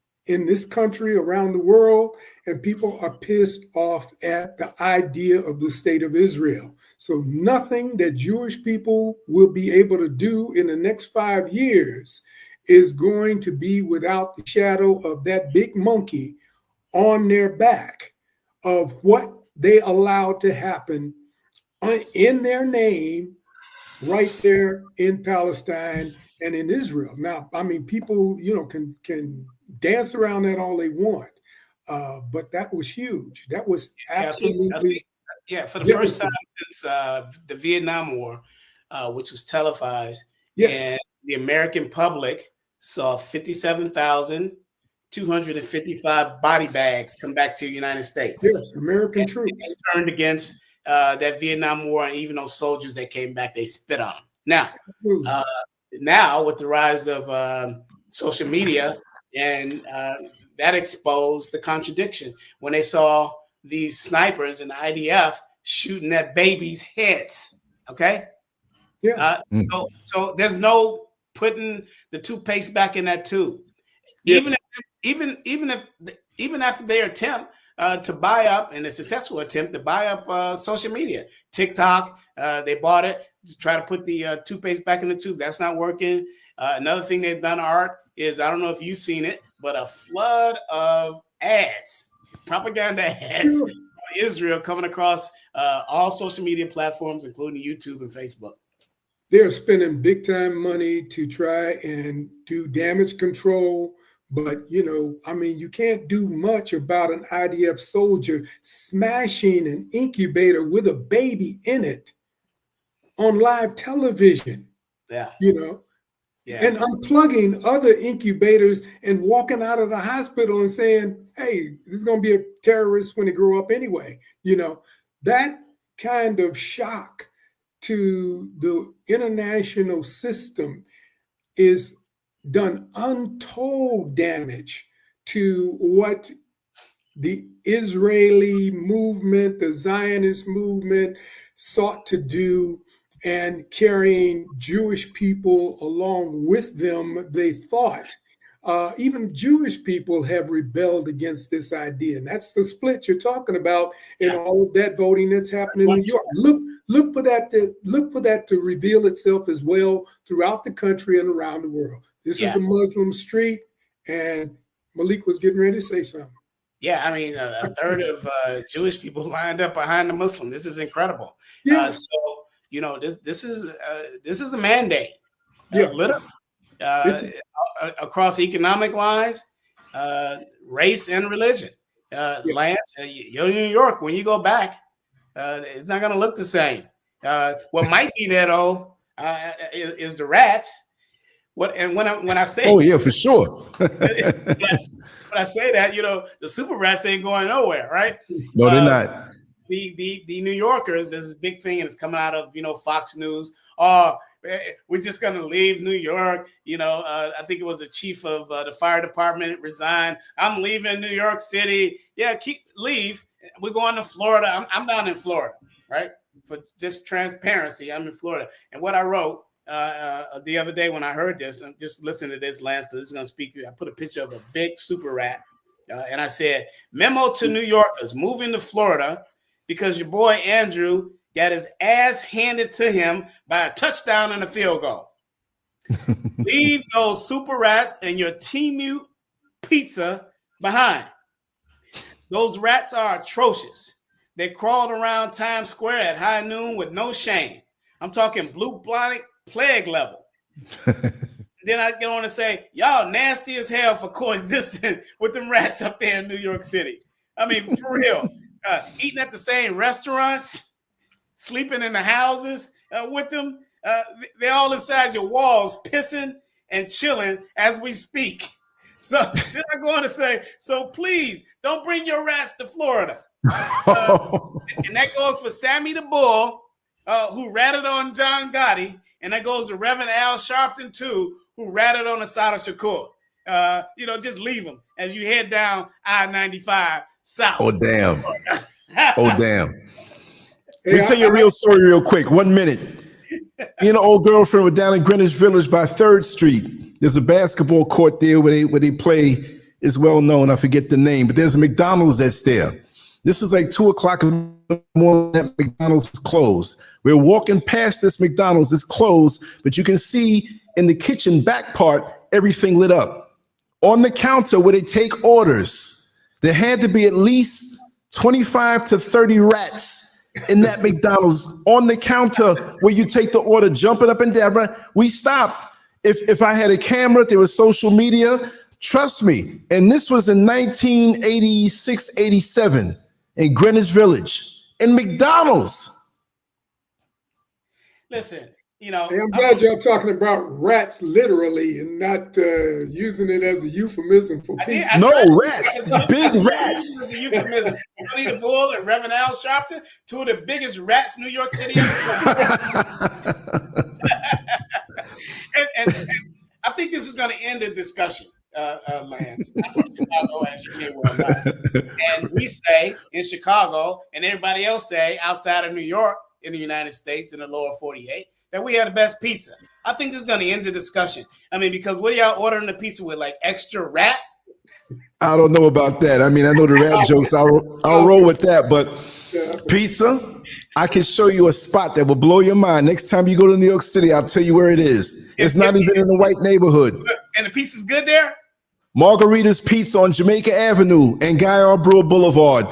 Speaker 3: country, around the world, and people are pissed off at the idea of the state of Israel. So nothing that Jewish people will be able to do in the next 5 years is going to be without the shadow of that big monkey on their back of what they allowed to happen in their name right there in Palestine and in Israel. Now, I mean, people, can dance around that all they want, but that was huge. That was absolutely
Speaker 1: for the first time since the Vietnam War, which was televised.
Speaker 3: Yes.
Speaker 1: And the American public saw 57,255 body bags come back to the United States.
Speaker 3: Yes, American troops
Speaker 1: turned against that Vietnam War, and even those soldiers that came back, they spit on them. Now with the rise of social media, and that exposed the contradiction when they saw these snipers in the IDF shooting at babies' heads. Okay.
Speaker 3: Yeah.
Speaker 1: So there's no putting the toothpaste back in that tube.
Speaker 3: Yes.
Speaker 1: Even after their attempt to buy up, and a successful attempt to buy up social media, TikTok, they bought it to try to put the toothpaste back in the tube. That's not working. Another thing they've done, Art, is, I don't know if you've seen it, but a flood of ads, propaganda ads, from Israel coming across all social media platforms, including YouTube and Facebook.
Speaker 3: They're spending big time money to try and do damage control. But, you can't do much about an IDF soldier smashing an incubator with a baby in it on live television.
Speaker 1: Yeah.
Speaker 3: And unplugging other incubators and walking out of the hospital and saying, hey, this is going to be a terrorist when they grow up anyway. That kind of shock to the international system is done untold damage to what the Israeli movement, the Zionist movement sought to do, and carrying Jewish people along with them. They thought even Jewish people have rebelled against this idea. And that's the split you're talking about in all of that voting that's happening in New York. Look for that to reveal itself as well throughout the country and around the world. This is the Muslim street, and Malik was getting ready to say something.
Speaker 1: Yeah, I mean, a third of Jewish people lined up behind the Muslim. This is incredible.
Speaker 3: Yeah.
Speaker 1: This is a mandate. Literally, across economic lines, race and religion. Lance, you're in New York. When you go back, it's not going to look the same. What might be there though is the rats. When I say,
Speaker 2: for sure.
Speaker 1: when I say that, the super rats ain't going nowhere, right?
Speaker 2: No, they're not.
Speaker 1: The New Yorkers, there's this big thing, and it's coming out of Fox News. Oh, we're just gonna leave New York. I think it was the chief of the fire department resigned. I'm leaving New York City. Yeah, leave. We're going to Florida. I'm down in Florida, right? For just transparency, I'm in Florida. And what I wrote the other day when I heard this, and just listen to this, Lance, because this is gonna speak to you. I put a picture of a big super rat, and I said, "Memo to New Yorkers moving to Florida because your boy Andrew got his ass handed to him by a touchdown and a field goal. Leave those super rats and your Temu pizza behind." Those rats are atrocious. They crawled around Times Square at high noon with no shame. I'm talking blue plague level. Then I get on and say, y'all nasty as hell for coexisting with them rats up there in New York City. I mean, for real. Eating at the same restaurants, sleeping in the houses with them. They're all inside your walls, pissing and chilling as we speak. So then I go on to say, so please don't bring your rats to Florida. And that goes for Sammy the Bull, who ratted on John Gotti. And that goes to Reverend Al Sharpton, too, who ratted on Assata Shakur. Just leave them as you head down I-95 south.
Speaker 2: Oh, damn. Oh, damn. Let me tell you a real story real quick. 1 minute. Me and an old girlfriend were down in Greenwich Village by 3rd Street. There's a basketball court there where they play. Is well known. I forget the name, but there's a McDonald's that's there. This is like 2 o'clock in the morning. That McDonald's is closed. We're walking past this McDonald's. It's closed, but you can see in the kitchen back part, everything lit up. On the counter where they take orders, there had to be at least 25 to 30 rats in that McDonald's on the counter where you take the order, jumping up and down. We stopped. If I had a camera, there was social media. Trust me. And this was in 1986, 87 in Greenwich Village in McDonald's.
Speaker 1: Listen,
Speaker 3: hey, I'm glad y'all talking about rats literally and not using it as a euphemism for people.
Speaker 2: Rats, big rats.
Speaker 1: A euphemism. Sammy the Bull and Reverend Al Sharpton, two of the biggest rats New York City and I think this is going to end the discussion, Lance. I'm from Chicago, as you may well know. And we say in Chicago, and everybody else say outside of New York, in the United States, in the lower 48, that we have the best pizza. I think this is going to end the discussion. I mean, because what are y'all ordering the pizza with, like extra rat?
Speaker 2: I don't know about that. I mean, I know the rat jokes. I'll roll with that, but pizza, I can show you a spot that will blow your mind. Next time you go to New York City, I'll tell you where it is. It's not even in a white neighborhood.
Speaker 1: And the pizza's good there?
Speaker 2: Margarita's Pizza on Jamaica Avenue and Guy Arbrough Boulevard.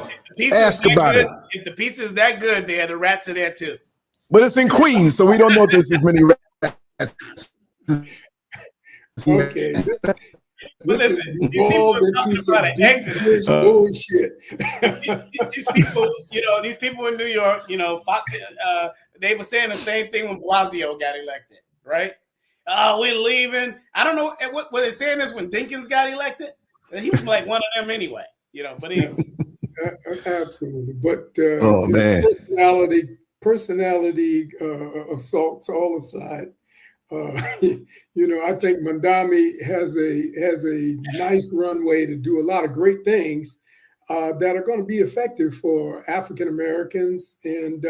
Speaker 2: Ask about it.
Speaker 1: If the pizza is that good, there the rats are there too.
Speaker 2: But it's in Queens, so we don't know if there's as many rats.
Speaker 3: Okay.
Speaker 1: But listen, these people are talking about an exodus.
Speaker 3: Bullshit.
Speaker 1: These people, these people in New York, they were saying the same thing when Blasio got elected, right? We're leaving. I don't know what were they saying this when Dinkins got elected. He was like one of them anyway, But anyway.
Speaker 3: Absolutely, but
Speaker 2: man,
Speaker 3: personality assaults all aside, I think Mamdani has a nice runway to do a lot of great things that are going to be effective for African Americans. And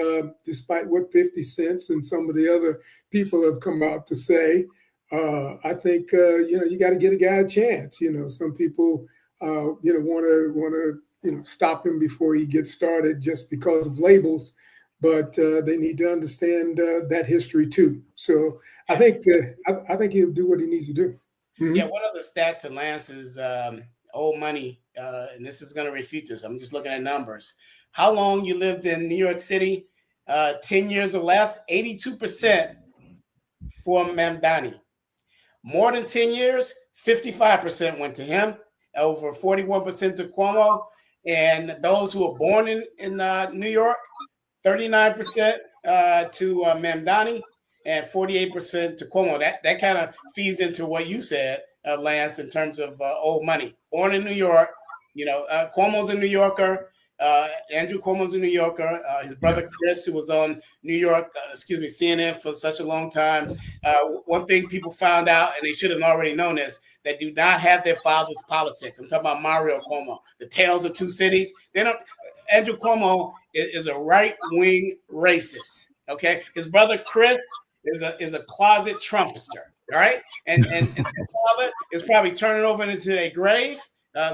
Speaker 3: despite what 50 Cent and some of the other people have come out to say, I think you got to get a guy a chance. Some people want to. Stop him before he gets started just because of labels, but they need to understand that history too. So I think he'll do what he needs to do. Mm-hmm.
Speaker 1: Yeah, one other stat to Lance's old money, and this is going to refute this. I'm just looking at numbers. How long you lived in New York City? 10 years or less, 82% for Mamdani. More than 10 years, 55% went to him, over 41% to Cuomo. And those who were born in New York, 39% to Mamdani and 48% to Cuomo. That kind of feeds into what you said, Lance, in terms of old money. Born in New York, Cuomo's a New Yorker. Andrew Cuomo's a New Yorker. His brother Chris, who was on CNN for such a long time. One thing people found out, and they should have already known this, that do not have their father's politics. I'm talking about Mario Cuomo, the Tales of Two Cities. Andrew Cuomo is a right-wing racist. Okay, his brother Chris is a closet Trumpster. All right, and his father is probably turning over into a grave,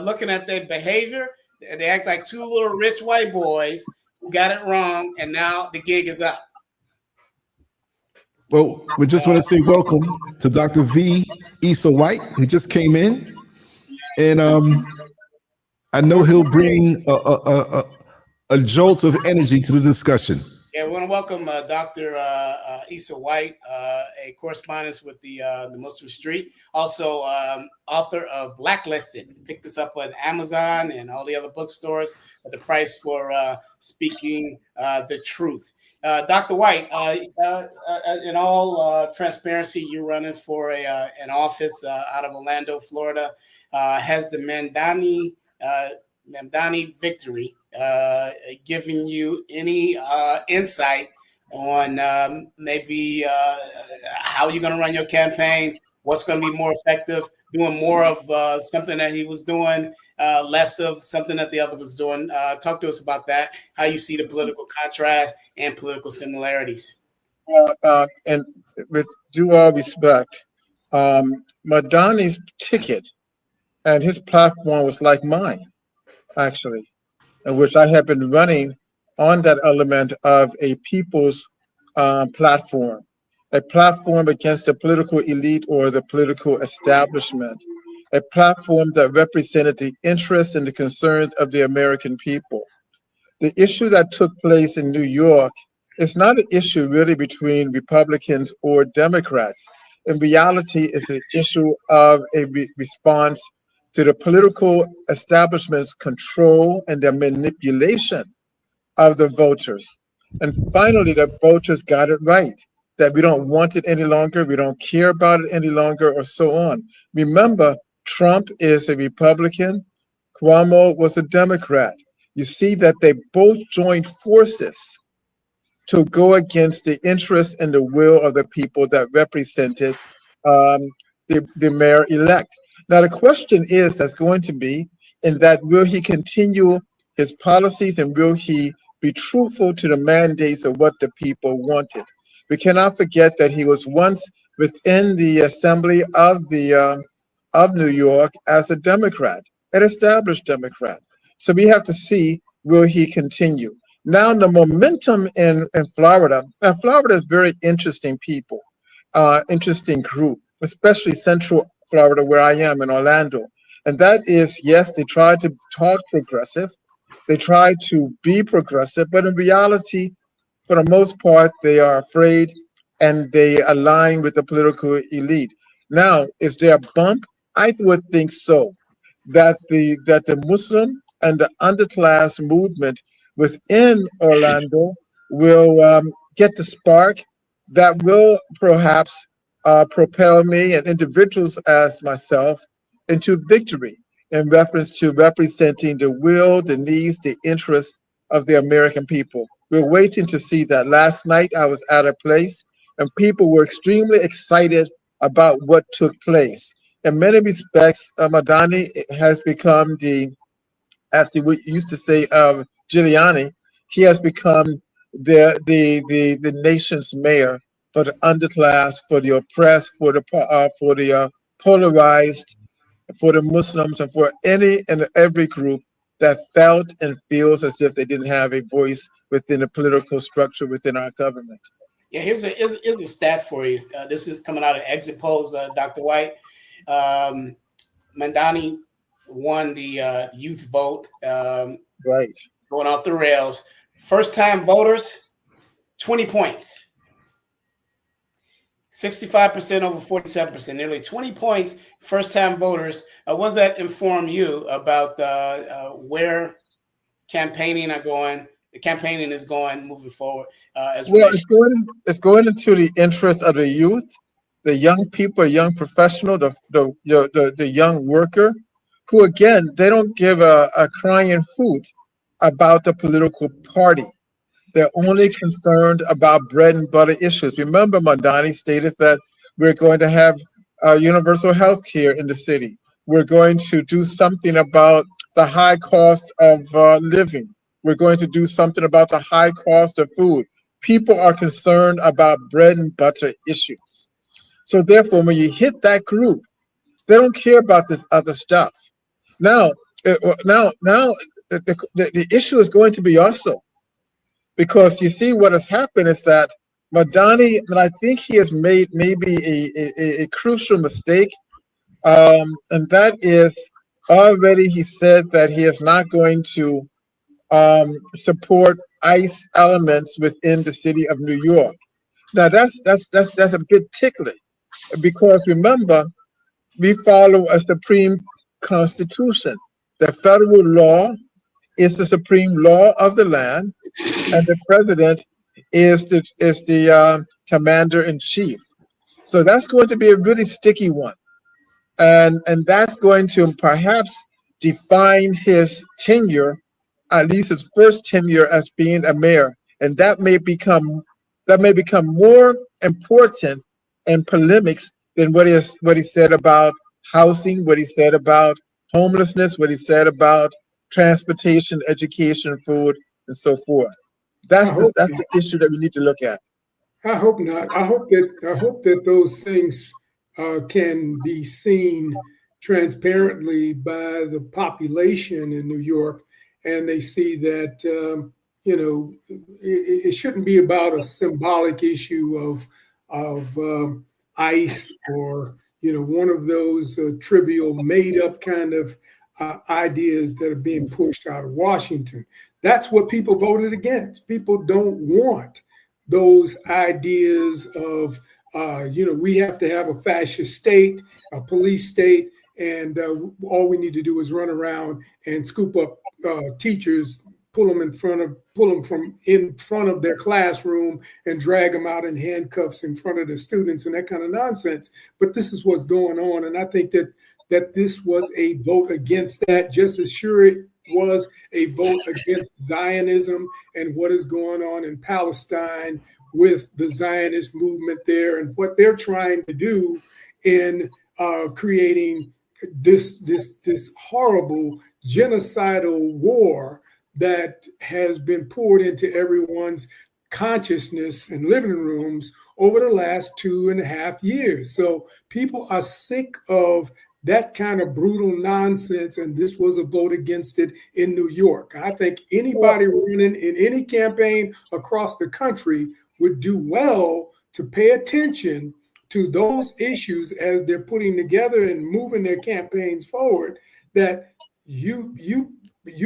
Speaker 1: looking at their behavior. They act like two little rich white boys who got it wrong, and now the gig is up.
Speaker 2: Well, we just want to say welcome to Dr. V. Issa White, who just came in. And I know he'll bring a jolt of energy to the discussion.
Speaker 1: Yeah, we want to welcome Dr. Issa White, a correspondent with the Muslim Street, also author of Blacklisted. Pick this up on Amazon and all the other bookstores at the price for speaking the truth. Dr. White, in all transparency, you're running for an office out of Orlando, Florida. Has the Mamdani victory giving you any insight on maybe how you're going to run your campaign, what's going to be more effective, doing more of something that he was doing, less of something that the other was doing? Talk to us about that, how you see the political contrast and political similarities.
Speaker 4: And with due all respect, Madani's ticket and his platform was like mine, actually, in which I have been running on that element of a people's platform, a platform against the political elite or the political establishment, a platform that represented the interests and the concerns of the American people. The issue that took place in New York is not an issue really between Republicans or Democrats. In reality, it's an issue of a response to the political establishment's control and their manipulation of the voters. And finally, the voters got it right, that we don't want it any longer, we don't care about it any longer, or so on. Remember, Trump is a Republican, Cuomo was a Democrat. You see that they both joined forces to go against the interests and the will of the people that represented the mayor-elect. Now, the question is that's going to be in that will he continue his policies and will he be truthful to the mandates of what the people wanted? We cannot forget that he was once within the assembly of New York as a Democrat, an established Democrat. So we have to see, will he continue? Now the momentum in Florida, and Florida is very interesting people, interesting group, especially Central Florida where I am in Orlando. And that is, yes, they try to talk progressive, they try to be progressive, but in reality, for the most part, they are afraid and they align with the political elite. Now, is there a bump? I would think so. That the Muslim and the underclass movement within Orlando will get the spark that will perhaps propel me and individuals as myself into victory in reference to representing the will, the needs, the interests of the American people. We're waiting to see that. Last night I was at a place and people were extremely excited about what took place. In many respects, Mamdani has become as we used to say, Giuliani, he has become the nation's mayor for the underclass, for the oppressed, for the polarized, for the Muslims, and for any and every group that felt and feels as if they didn't have a voice within the political structure within our government.
Speaker 1: Yeah, here's a stat for you. This is coming out of exit polls, Dr. White. Mamdani won the youth vote,
Speaker 4: Right.
Speaker 1: going off the rails. First-time voters, 20 points. 65% over 47%, nearly 20 points. First-time voters. What does that inform you about where campaigning is going moving forward?
Speaker 4: Well, it's going into the interest of the youth, the young people, young professional, the young worker, who again they don't give a crying hoot about the political party. They're only concerned about bread and butter issues. Remember, Mamdani stated that we're going to have universal health care in the city. We're going to do something about the high cost of living. We're going to do something about the high cost of food. People are concerned about bread and butter issues. So therefore, when you hit that group, they don't care about this other stuff. Now, the issue is going to be also because you see what has happened is that Mamdani, and I think he has made maybe a crucial mistake, and that is already he said that he is not going to support ICE elements within the city of New York. Now that's a bit ticklish because remember, we follow a supreme constitution. The federal law is the supreme law of the land, and the president is the commander in chief. So that's going to be a really sticky one, and that's going to perhaps define his tenure, at least his first tenure as being a mayor, and that may become more important and polemics than what he said about housing, what he said about homelessness, what he said about transportation, education, food, and so forth. That's the issue that we need to look at.
Speaker 3: I hope not. I hope that those things can be seen transparently by the population in New York, and they see that it shouldn't be about a symbolic issue of ICE or one of those trivial, made-up kind of ideas that are being pushed out of Washington. That's what people voted against. People don't want those ideas of, we have to have a fascist state, a police state, and all we need to do is run around and scoop up teachers, pull them from in front of their classroom and drag them out in handcuffs in front of the students and that kind of nonsense. But this is what's going on, and I think that this was a vote against that, just as sure it was a vote against Zionism and what is going on in Palestine with the Zionist movement there and what they're trying to do in creating this horrible genocidal war that has been poured into everyone's consciousness and living rooms over the last 2.5 years. So people are sick of that kind of brutal nonsense, and this was a vote against it in New York. I think anybody running in any campaign across the country would do well to pay attention to those issues as they're putting together and moving their campaigns forward, that you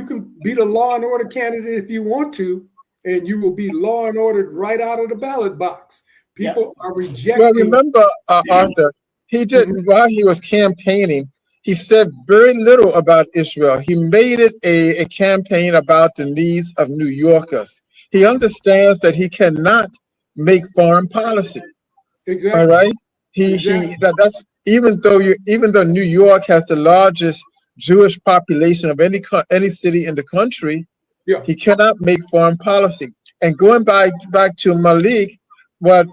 Speaker 3: can be the law and order candidate if you want to, and you will be law and ordered right out of the ballot box. People are rejecting.
Speaker 4: Well, remember, Arthur, he didn't, while he was campaigning, he said very little about Israel. He made it a campaign about the needs of New Yorkers. He understands that he cannot make foreign policy.
Speaker 3: Exactly.
Speaker 4: All right. That's even though New York has the largest Jewish population of any city in the country, he cannot make foreign policy. And going back to Malik, what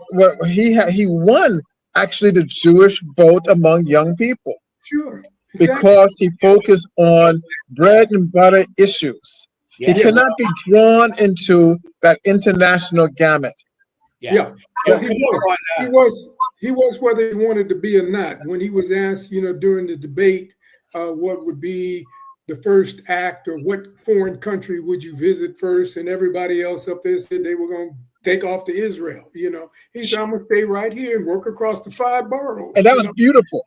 Speaker 4: he won actually the Jewish vote among young people.
Speaker 3: Sure.
Speaker 4: Exactly. Because he focused on bread and butter issues. He cannot be drawn into that international gamut.
Speaker 3: Well, he was whether he wanted to be or not. When he was asked, during the debate, what would be the first act or what foreign country would you visit first, and everybody else up there said they were going to take off to Israel. He said, I'm going to stay right here and work across the 5 boroughs.
Speaker 4: And that was beautiful.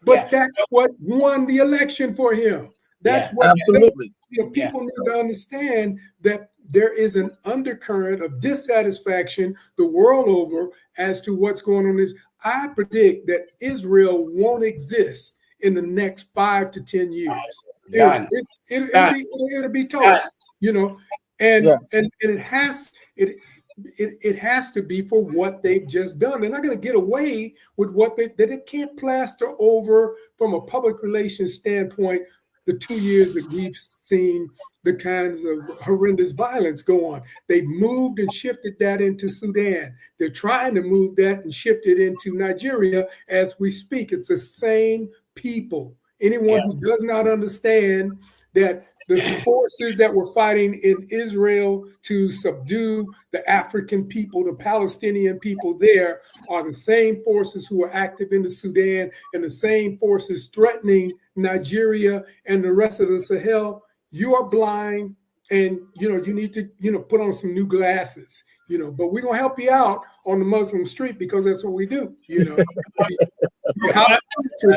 Speaker 3: But that's what won the election for him. That's what
Speaker 4: absolutely.
Speaker 3: People need to understand that there is an undercurrent of dissatisfaction the world over as to what's going on. I predict that Israel won't exist in the next 5 to 10 years. It'll be toast, and it has to be for what they've just done. They're not going to get away with what they can't plaster over from a public relations standpoint. The 2 years that we've seen the kinds of horrendous violence go on. They moved and shifted that into Sudan. They're trying to move that and shift it into Nigeria as we speak. It's the same people. Anyone who does not understand that the forces that were fighting in Israel to subdue the African people, the Palestinian people there, are the same forces who are active in the Sudan and the same forces threatening Nigeria and the rest of the Sahel. You are blind, and you need to put on some new glasses. But we're gonna help you out on the Muslim street because that's what we do.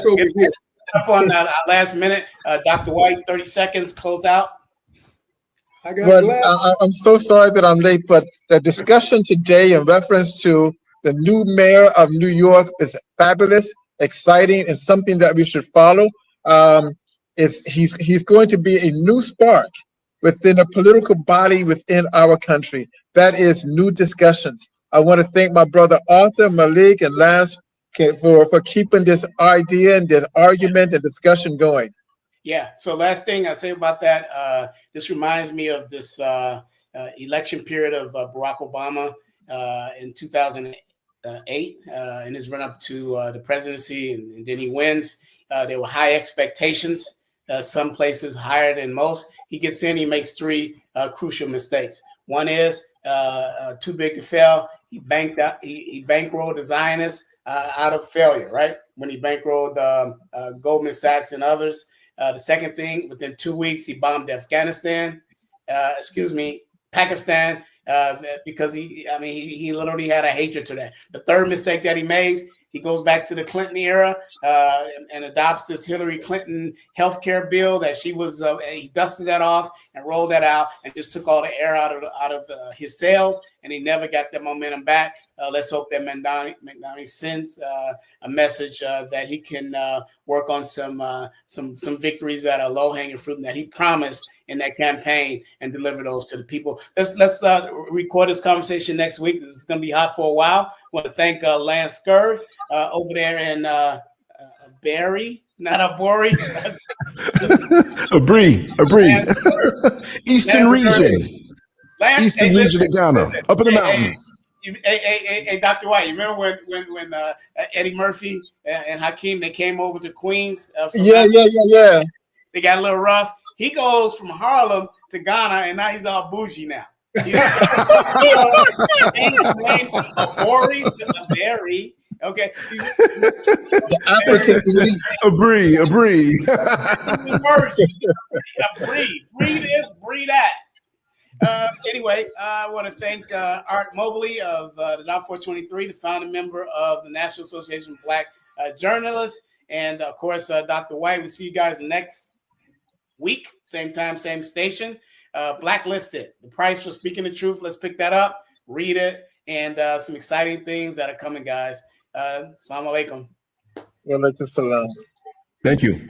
Speaker 3: Over here.
Speaker 1: up on our last minute. Dr. White, 30 seconds, close out.
Speaker 4: I'm so sorry that I'm late, but the discussion today in reference to the new mayor of New York is fabulous, exciting, and something that we should follow. He's going to be a new spark within a political body within our country. That is new discussions. I want to thank my brother Arthur, Malik, and Lance for keeping this idea and this argument and discussion going.
Speaker 1: Yeah. So last thing I say about that, this reminds me of this election period of Barack Obama in 2008 in his run up to the presidency, and then he wins. There were high expectations. Some places higher than most. He gets in, he makes three crucial mistakes. One is too big to fail. He bankrolled the Zionists out of failure, right? When he bankrolled Goldman Sachs and others. The second thing, within 2 weeks, he bombed Pakistan, because he literally had a hatred to that. The third mistake that he made, he goes back to the Clinton era and adopts this Hillary Clinton healthcare bill that she was. He dusted that off and rolled that out and just took all the air out of his sails, and he never got that momentum back. Let's hope that Mamdani sends a message that he can work on some victories that are low hanging fruit and that he promised in that campaign and deliver those to the people. Let's record this conversation next week. This is going to be hot for a while. I want to thank Lance Scurv over there in Barry, not a Bori.
Speaker 2: a Bree. Eastern region. Eastern region of Ghana, up in the mountains.
Speaker 1: Hey, Dr. White, you remember when Eddie Murphy and Hakeem, they came over to Queens?
Speaker 4: Yeah.
Speaker 1: They got a little rough. He goes from Harlem to Ghana, and now he's all bougie now. You know? He's from a Bori to a Berry. Okay.
Speaker 2: A Bree.
Speaker 1: Worse. A Bree this, Bree that. Anyway, I want to thank Art Mobley of the Doc 423, the founding member of the National Association of Black Journalists, and of course, Dr. White. We'll see you guys next week, same time, same station. Blacklisted, The Price for Speaking the Truth. Let's pick that up, read it, and some exciting things that are coming, guys. Assalamu alaikum.
Speaker 4: Wa alaikum salam.
Speaker 2: Thank you.